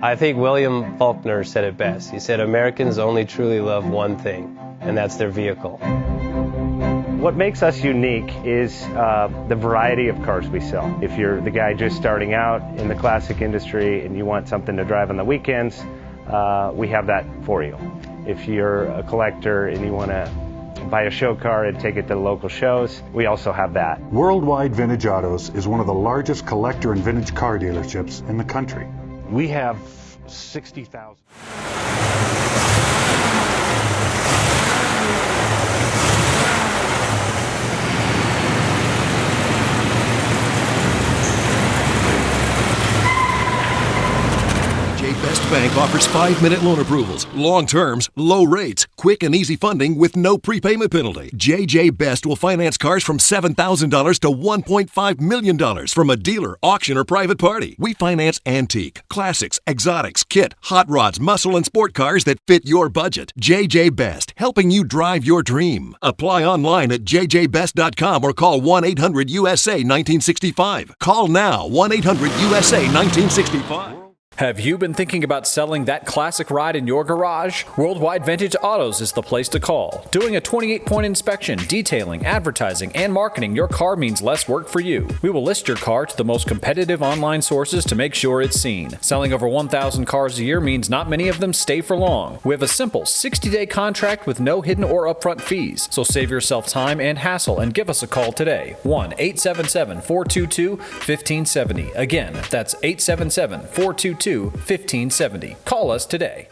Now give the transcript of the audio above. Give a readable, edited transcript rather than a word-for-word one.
I think William Faulkner said it best. He said, Americans only truly love one thing, and that's their vehicle. What makes us unique is the variety of cars we sell. If you're the guy just starting out in the classic industry and you want something to drive on the weekends, we have that for you. If you're a collector and you want to buy a show car and take it to the local shows, we also have that. Worldwide Vintage Autos is one of the largest collector and vintage car dealerships in the country. We have 60,000. Best Bank offers 5-minute loan approvals, long terms, low rates, quick and easy funding with no prepayment penalty. JJ Best will finance cars from $7,000 to $1.5 million from a dealer, auction, or private party. We finance antique, classics, exotics, kit, hot rods, muscle, and sport cars that fit your budget. JJ Best, helping you drive your dream. Apply online at jjbest.com or call 1-800-USA-1965. Call now, 1-800-USA-1965. Have you been thinking about selling that classic ride in your garage? Worldwide Vintage Autos is the place to call. Doing a 28-point inspection, detailing, advertising, and marketing your car means less work for you. We will list your car to the most competitive online sources to make sure it's seen. Selling over 1,000 cars a year means not many of them stay for long. We have a simple 60-day contract with no hidden or upfront fees. So save yourself time and hassle and give us a call today. 1-877-422-1570. Again, that's 877-422-1570. Call us today.